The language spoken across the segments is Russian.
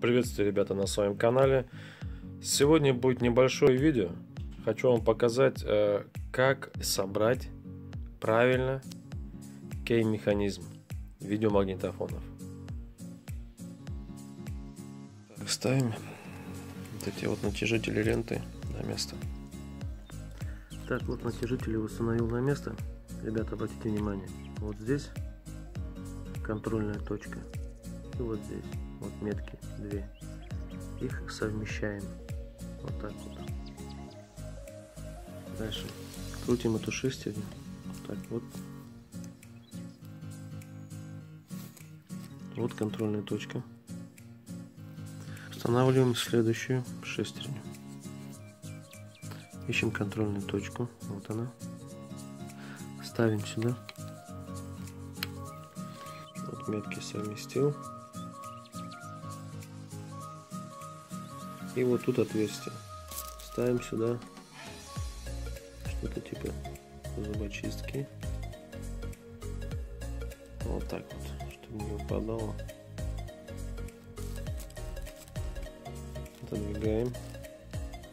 Приветствую, ребята, на своем канале. Сегодня будет небольшое видео. Хочу вам показать, как собрать правильно кей-механизм видеомагнитофонов. Ставим вот эти вот натяжители ленты на место. Так, вот натяжители установил на место. Ребята, обратите внимание, вот здесь контрольная точка и вот здесь вот метки две, их совмещаем вот так вот. Дальше крутим эту шестерню, так вот, вот контрольная точка. Устанавливаем следующую шестерню, ищем контрольную точку, вот она, ставим сюда, вот метки совместил. И вот тут отверстие. Ставим сюда что-то типа зубочистки. Вот так вот, чтобы не упадало. Отодвигаем.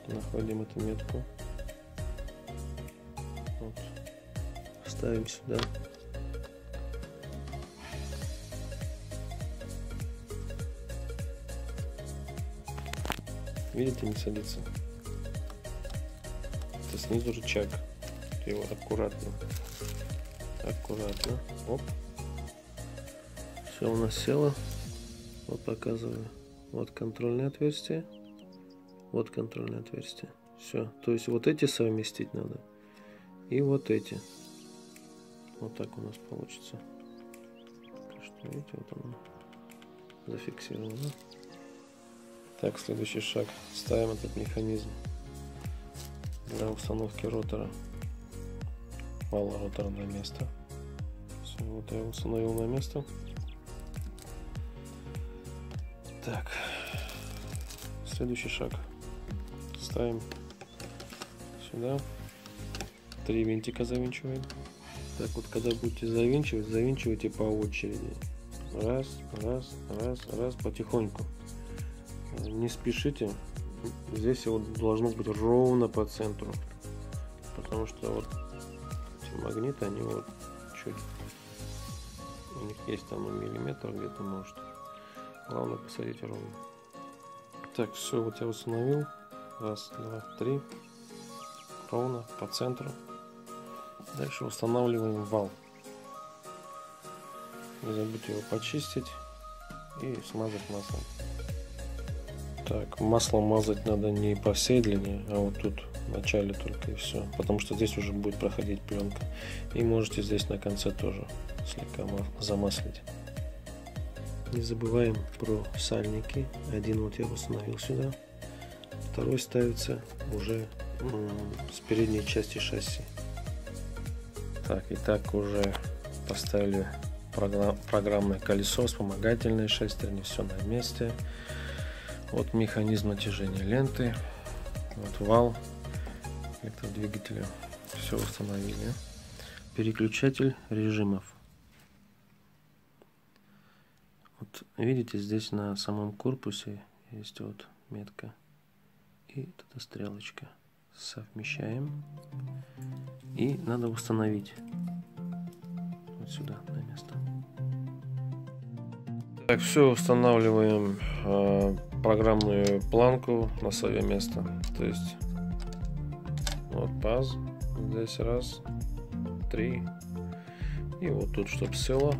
Находим эту метку. Вот. Ставим сюда. Видите, не садится. Это снизу рычаг. Его аккуратно. Аккуратно. Оп. Все у нас село. Вот показываю. Вот контрольное отверстие. Вот контрольное отверстие. Все. То есть вот эти совместить надо. И вот эти. Вот так у нас получится. Что, видите, вот оно зафиксировано. Так, следующий шаг. Ставим этот механизм для установки ротора, вала ротора на место. Все, вот я установил на место. Так, следующий шаг. Ставим сюда. 3 винтика завинчиваем. Так вот, когда будете завинчивать, завинчивайте по очереди. Раз, раз, раз, раз, потихоньку. Не спешите, здесь вот должно быть ровно по центру, потому что вот эти магниты, они вот чуть, у них есть там миллиметр где-то, может, главное посадить ровно. Так, все, вот я установил, раз, два, три, ровно по центру. Дальше устанавливаем вал, не забудьте его почистить и смазать маслом. Так, маслом мазать надо не по всей длине, а вот тут в начале только, и все. Потому что здесь уже будет проходить пленка. И можете здесь на конце тоже слегка замаслить. Не забываем про сальники. Один вот я установил сюда. Второй ставится уже с передней части шасси. Так, и так уже поставили программное колесо, вспомогательные шестерни, все на месте. Вот механизм натяжения ленты, вот вал электродвигателя, все установили. Переключатель режимов. Вот видите, здесь на самом корпусе есть вот метка и вот эта стрелочка. Совмещаем и надо установить вот сюда на место. Так, все, устанавливаем программную планку на свое место. То есть вот паз, здесь раз, 3, и вот тут, чтобы село,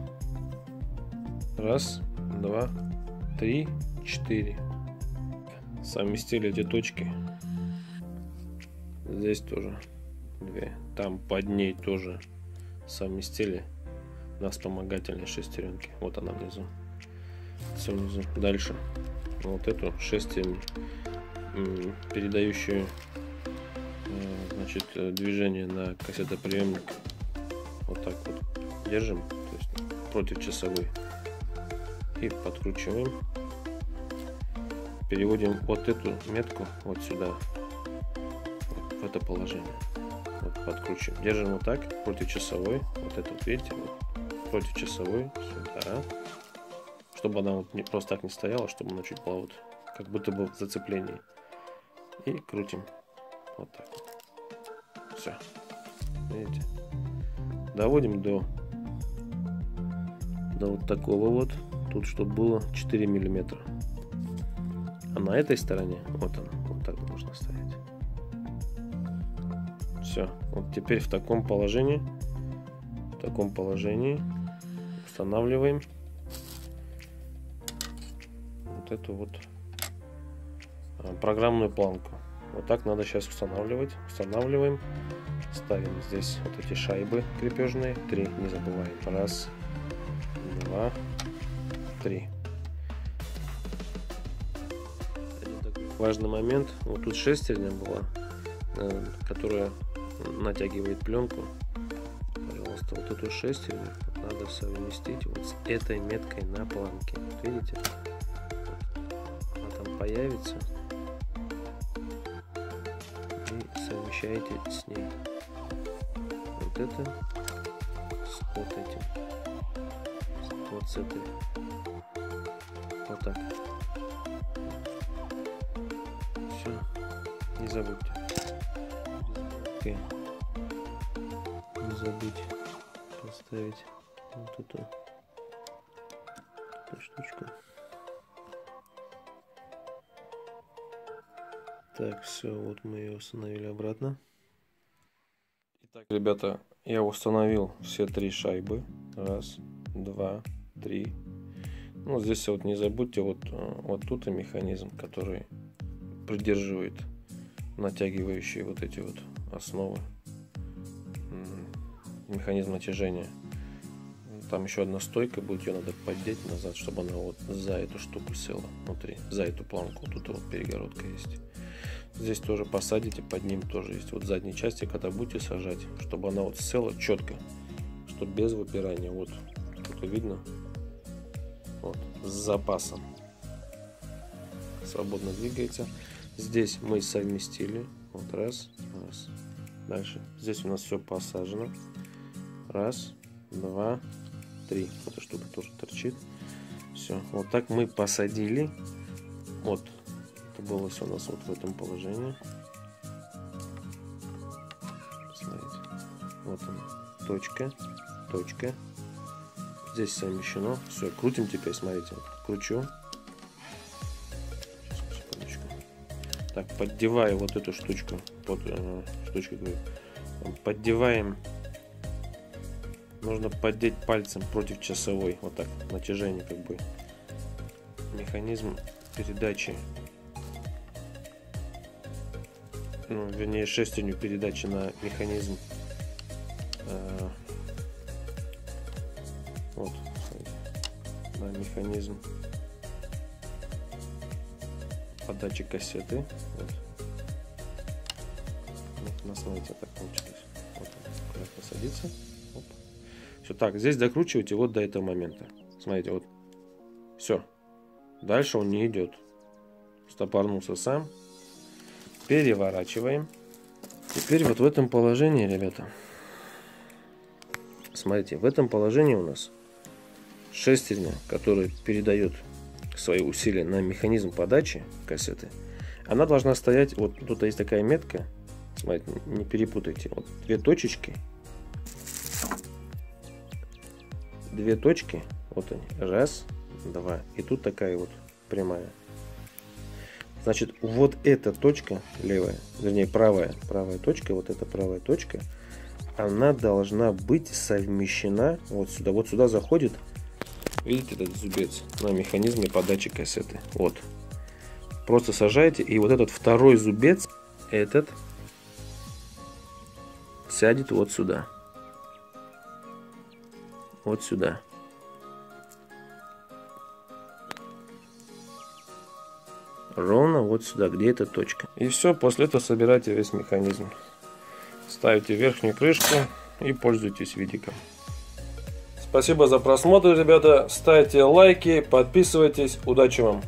раз, два, 3, 4. Совместили эти точки. Здесь тоже 2, там под ней тоже совместили на вспомогательной шестеренке. Вот она внизу. Все внизу. Дальше вот эту шестерню, передающую значит, движение на кассетоприемник, вот так вот держим, то есть против часовой, и подкручиваем, переводим вот эту метку вот сюда, вот в это положение, вот подкручиваем, держим вот так против часовой, вот это вот, видите, вот, против часовой сюда, чтобы она вот не просто так не стояла, чтобы она чуть была вот как будто бы в зацеплении. И крутим вот так вот. Все, видите, доводим до вот такого вот, тут чтобы было 4 миллиметра, а на этой стороне вот она, вот так должна стоять. Все, вот теперь в таком положении устанавливаем вот эту вот программную планку. Вот так надо сейчас устанавливать. Устанавливаем, ставим здесь вот эти шайбы крепежные, 3, не забываем. 1, 2, 3. Один такой важный момент. Вот тут шестерня была, которая натягивает пленку. Пожалуйста, вот эту шестерню надо совместить вот с этой меткой на планке. Вот видите? Вот. Она там появится. И совмещаете с ней. Вот это с вот этим. Вот с этой. Вот так. Все. Не забудьте. Не забудь поставить вот эту штучку. Так, все, вот мы ее установили обратно. Итак, ребята, я установил все 3 шайбы. 1, 2, 3. Ну, здесь вот не забудьте, вот тут и механизм, который придерживает натягивающие вот эти вот основы. Механизм натяжения. Там еще одна стойка будет, ее надо поддеть назад, чтобы она вот за эту штуку села внутри, за эту планку. Тут вот перегородка есть. Здесь тоже посадите, под ним тоже есть. Вот в задней части, когда будете сажать, чтобы она вот села четко, чтобы без выпирания. Вот тут видно, вот с запасом свободно двигается. Здесь мы совместили. Вот раз. Дальше. Здесь у нас все посажено. 1, 2, 3. Эта штука тоже торчит. Все. Вот так мы посадили. Вот. Это было все у нас вот в этом положении. Смотрите. Вот она. Точка. Здесь совмещено. Все. Крутим теперь. Смотрите. Кручу. Так, поддеваю вот эту штучку. Поддеваем. Нужно поддеть пальцем против часовой. Вот так, натяжение как бы. Механизм передачи. Ну, вернее, шестерню передачи на механизм. Вот, на механизм подачи кассеты. Вот. Вот, смотрите, так получилось. Вот он, аккуратно садится. Оп. Все так, здесь докручивайте вот до этого момента. Смотрите, вот. Все. Дальше он не идет. Стопорнулся сам. Переворачиваем. Теперь вот в этом положении, ребята. Смотрите, в этом положении у нас шестерня, которая передает свои усилия на механизм подачи кассеты, она должна стоять, вот тут есть такая метка, смотрите, не перепутайте, вот 2 точечки, вот они, 1, 2, и тут такая вот прямая. Значит, вот эта точка левая, вернее правая точка, вот эта правая точка, она должна быть совмещена вот сюда заходит. Видите этот зубец на механизме подачи кассеты? Вот. Просто сажаете, и вот этот второй зубец, этот сядет вот сюда. Вот сюда. Ровно вот сюда, где эта точка. И все, после этого собирайте весь механизм. Ставите верхнюю крышку и пользуйтесь видиком. Спасибо за просмотр, ребята. Ставьте лайки, подписывайтесь. Удачи вам!